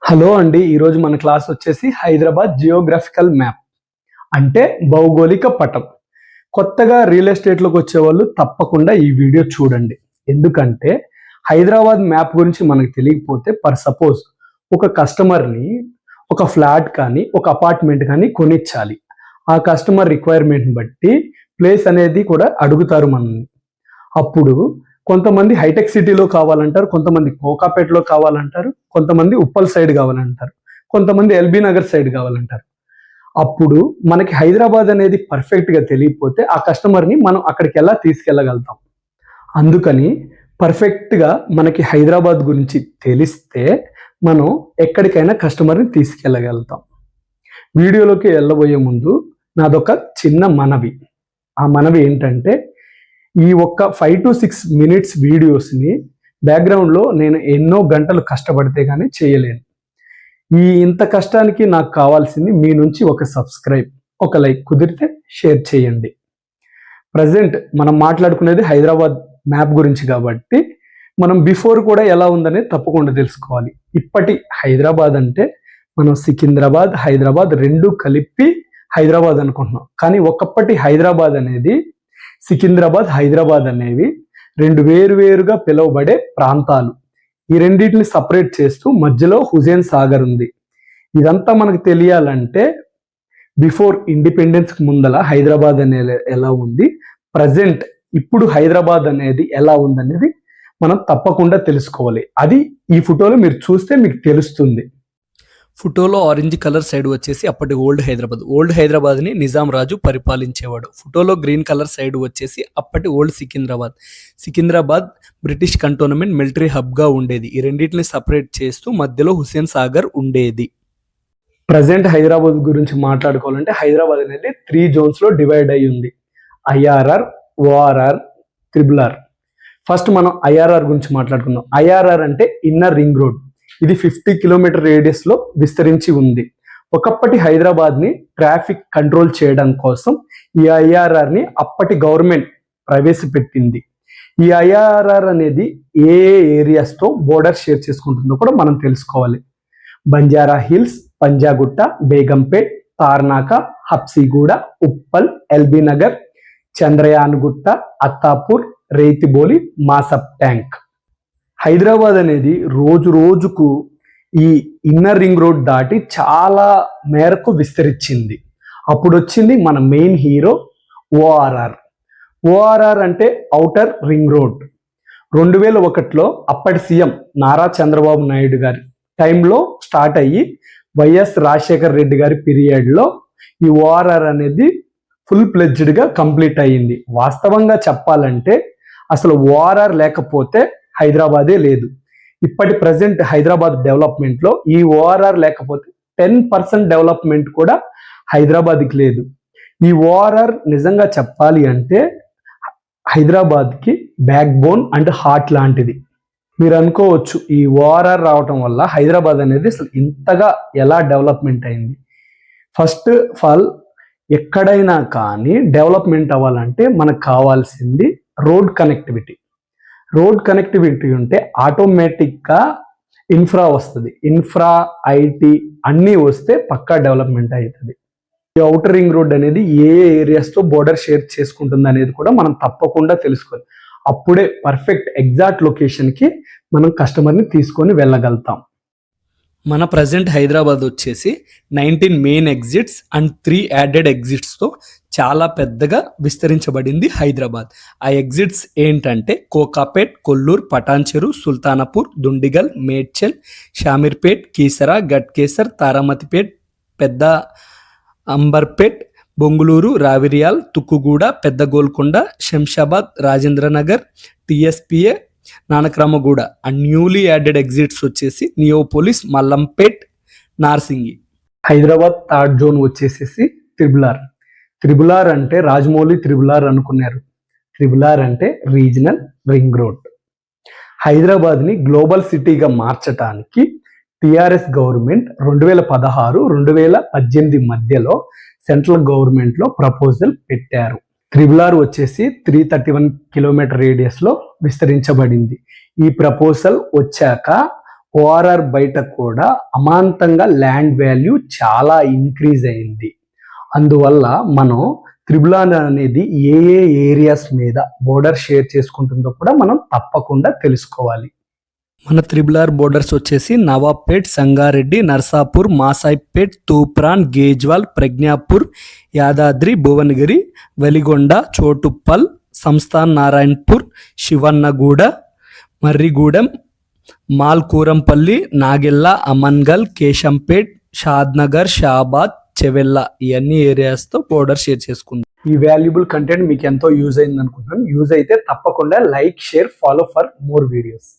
Hello అండి. ఈరోజు మన క్లాస్ వచ్చేసి హైదరాబాద్ జియోగ్రఫికల్ మ్యాప్ అంటే భౌగోళిక పటం. కొత్తగా రియల్ ఎస్టేట్లోకి వచ్చేవాళ్ళు తప్పకుండా ఈ వీడియో చూడండి. ఎందుకంటే హైదరాబాద్ మ్యాప్ గురించి మనకు తెలియకపోతే సపోజ్ ఒక కస్టమర్ని ఒక ఫ్లాట్ కానీ ఒక అపార్ట్మెంట్ కానీ కొనిచ్చాలి. ఆ కస్టమర్ రిక్వైర్మెంట్ని బట్టి ప్లేస్ అనేది కూడా అడుగుతారు మనల్ని. అప్పుడు కొంతమంది హైటెక్ సిటీలో కావాలంటారు, కొంతమంది కోకాపేటలో కావాలంటారు, కొంతమంది ఉప్పల్ సైడ్ కావాలంటారు, కొంతమంది ఎల్బీ నగర్ సైడ్ కావాలంటారు. అప్పుడు మనకి హైదరాబాద్ అనేది పర్ఫెక్ట్గా తెలియకపోతే ఆ కస్టమర్ని మనం అక్కడికి ఎలా తీసుకెళ్ళగలుగుతాం. అందుకని పర్ఫెక్ట్గా మనకి హైదరాబాద్ గురించి తెలిస్తే మనం ఎక్కడికైనా కస్టమర్ని తీసుకెళ్ళగలుగుతాం. వీడియోలోకి వెళ్ళబోయే ముందు నాదొక చిన్న మనవి. ఆ మనవి ఏంటంటే ఈ ఒక్క 5 to 6 minutes వీడియోస్ని బ్యాక్గ్రౌండ్లో నేను ఎన్నో గంటలు కష్టపడితే కానీ చేయలేను. ఇంత కష్టానికి నాకు కావాల్సింది మీ నుంచి ఒక సబ్స్క్రైబ్, ఒక లైక్, కుదిరితే షేర్ చేయండి. ప్రజెంట్ మనం మాట్లాడుకునేది హైదరాబాద్ మ్యాప్ గురించి కాబట్టి మనం బిఫోర్ కూడా ఎలా ఉందనేది తప్పకుండా తెలుసుకోవాలి. ఇప్పటి హైదరాబాద్ అంటే మనం సికింద్రాబాద్, హైదరాబాద్ రెండు కలిపి హైదరాబాద్ అనుకుంటున్నాం. కానీ ఒకప్పటి హైదరాబాద్ అనేది సికింద్రాబాద్, హైదరాబాద్ అనేవి రెండు వేరుగా పిలువబడే ప్రాంతాలు. ఈ రెండింటిని సపరేట్ చేస్తూ మధ్యలో హుసేన్ సాగర్ ఉంది. ఇదంతా మనకు తెలియాలంటే బిఫోర్ ఇండిపెండెన్స్ ముందల హైదరాబాద్ అనేది ఎలా ఉంది, ప్రజెంట్ ఇప్పుడు హైదరాబాద్ అనేది ఎలా ఉందనేది మనం తప్పకుండా తెలుసుకోవాలి. అది ఈ ఫోటోలో మీరు చూస్తే మీకు తెలుస్తుంది. ఫోటోలో ఆరెంజ్ కలర్ సైడ్ వచ్చేసి అప్పటి ఓల్డ్ హైదరాబాద్ని నిజాం రాజు పరిపాలించేవాడు. ఫోటోలో గ్రీన్ కలర్ సైడ్ వచ్చేసి అప్పటి old Secunderabad British cantonment military హబ్గా ఉండేది. ఈ రెండింటిని సపరేట్ చేస్తూ మధ్యలో హుస్సేన్ సాగర్ ఉండేది. ప్రజెంట్ హైదరాబాద్ గురించి మాట్లాడుకోవాలంటే హైదరాబాద్ అనేది 3 జోన్స్లో డివైడ్ అయి ఉంది: ఐఆర్ఆర్, ఓఆర్ఆర్, RRR. ఫస్ట్ మనం ఐఆర్ఆర్ గురించి మాట్లాడుకుందాం. ఐఆర్ఆర్ అంటే ఇన్నర్ రింగ్ రోడ్. ఇది 50 కిలోమీటర్ రేడియస్లో విస్తరించి ఉంది. ఒకప్పటి హైదరాబాద్ని ట్రాఫిక్ కంట్రోల్ చేయడం కోసం ఈ ఐఆర్ఆర్ని అప్పటి గవర్నమెంట్ ప్రవేశపెట్టింది. ఈ ఐఆర్ఆర్ అనేది ఏ ఏరియాస్తో బోర్డర్ షేర్ చేసుకుంటుందో కూడా మనం తెలుసుకోవాలి. Banjara hills, Panjagutta, Begumpet, Tarnaka, Habsiguda, Uppal, LB Nagar, Chandrayangutta, Attapur, రేతిబోలి, మాసప్ tank. Hyderabad అనేది రోజుకు ఈ ఇన్నర్ రింగ్ రోడ్ దాటి చాలా మేరకు విస్తరించింది. అప్పుడు వచ్చింది మన మెయిన్ హీరో ఓఆర్ఆర్. ఓఆర్ఆర్ అంటే ఔటర్ రింగ్ రోడ్. 2001లో అప్పటి సీఎం నారా చంద్రబాబు నాయుడు గారి టైంలో స్టార్ట్ అయ్యి వైఎస్ రాజశేఖర్ రెడ్డి గారి పీరియడ్లో ఈ ఓఆర్ఆర్ అనేది ఫుల్ ప్లెడ్జ్డ్గా కంప్లీట్ అయ్యింది. వాస్తవంగా చెప్పాలంటే అసలు ఓఆర్ఆర్ లేకపోతే హైదరాబాదే లేదు. ఇప్పటి ప్రజెంట్ హైదరాబాద్ డెవలప్మెంట్లో ఈ ఓఆర్ఆర్ లేకపోతే 10% డెవలప్మెంట్ కూడా హైదరాబాద్కి లేదు. ఈ ఓఆర్ఆర్ నిజంగా చెప్పాలి అంటే హైదరాబాద్కి బ్యాక్ బోన్ అండ్ హార్ట్ లాంటిది. మీరు అనుకోవచ్చు ఈ ఓఆర్ఆర్ రావటం వల్ల హైదరాబాద్ అనేది అసలు ఇంతగా ఎలా డెవలప్మెంట్ అయింది. ఫస్ట్ ఆఫ్ ఆల్ ఎక్కడైనా కానీ డెవలప్మెంట్ అవ్వాలంటే మనకు కావాల్సింది రోడ్ కనెక్టివిటీ. రోడ్ కనెక్టివిటీ ఉంటే ఆటోమేటిక్గా ఇన్ఫ్రా వస్తుంది. ఇన్ఫ్రా, ఐటీ అన్నీ వస్తే పక్కా డెవలప్మెంట్ అవుతుంది. ఈ ఔటర్ రింగ్ రోడ్ అనేది ఏ ఏరియాస్తో బోర్డర్ షేర్ చేసుకుంటుంది అనేది కూడా మనం తప్పకుండా తెలుసుకోవాలి. అప్పుడే పర్ఫెక్ట్ ఎగ్జాక్ట్ లొకేషన్కి మనం కస్టమర్ని తీసుకొని వెళ్ళగలుగుతాం. మన ప్రజెంట్ హైదరాబాద్ వచ్చేసి 19 మెయిన్ ఎగ్జిట్స్ అండ్ 3 యాడెడ్ ఎగ్జిట్స్తో చాలా పెద్దగా విస్తరించబడింది హైదరాబాద్. ఆ ఎగ్జిట్స్ ఏంటంటే కోకాపేట్, కొల్లూరు, పటాన్చెరు, సుల్తానపూర్, దుండిగల్, మేడ్చల్, షామీర్పేట్, కీసరా, గట్కేసర్, తారామతిపేట్, పెద్ద Amberpet, Bongulur, Raviryal, Tukkuguda, Pedda Golconda, Shamshabad, Rajendranagar, TSPA, Nanakramguda. And newly added exits వచ్చేసి నియోపోలిస్, మల్లంపేట్, నార్సింగి. హైదరాబాద్ థర్డ్ జోన్ వచ్చేసేసి త్రిబులార్ అంటే రాజమౌళి త్రిబులార్ అనుకున్నారు. త్రిబులార్ అంటే రీజనల్ రింగ్ రోడ్. హైదరాబాద్ని గ్లోబల్ సిటీగా మార్చడానికి టిఆర్ఎస్ గవర్నమెంట్ 2016-2018 మధ్యలో సెంట్రల్ గవర్నమెంట్లో ప్రపోజల్ పెట్టారు. త్రిబులార్ వచ్చేసి 331 కిలోమీటర్ రేడియస్లో విస్తరించబడింది. ఈ ప్రపోజల్ వచ్చాక ఓఆర్ఆర్ బయట కూడా అమాంతంగా ల్యాండ్ వాల్యూ చాలా ఇంక్రీజ్ అయింది. అందువల్ల మనం త్రిబుల్ అనేది ఏ ఏరియాస్ మీద బోర్డర్ షేర్ చేసుకుంటుందో కూడా మనం తప్పకుండా తెలుసుకోవాలి. మన త్రిబుల్ బోర్డర్స్ వచ్చేసి నవాబ్పేట్, సంగారెడ్డి, నర్సాపూర్, మాసాయిపేట్, తూప్రాన్, గేజ్వాల్, ప్రజ్ఞాపూర్, యాదాద్రి, భువనగిరి, వెలిగొండ, చోటుప్పల్, సంస్థాన్ నారాయణపూర్, శివన్నగూడ, మర్రిగూడెం, మాల్కూరంపల్లి, నాగెల్ల, అమన్గల్, కేశంపేట్, షాద్నగర్, షాబాద్, చెవెల్ల ఇవన్నీ ఏరియాస్తో బోర్డర్ షేర్ చేసుకుందాం. ఈ వాల్యుబుల్ కంటెంట్ మీకు ఎంతో యూజ్ అయింది అనుకుంటున్నాను. యూజ్ అయితే తప్పకుండా like, share, follow for more videos.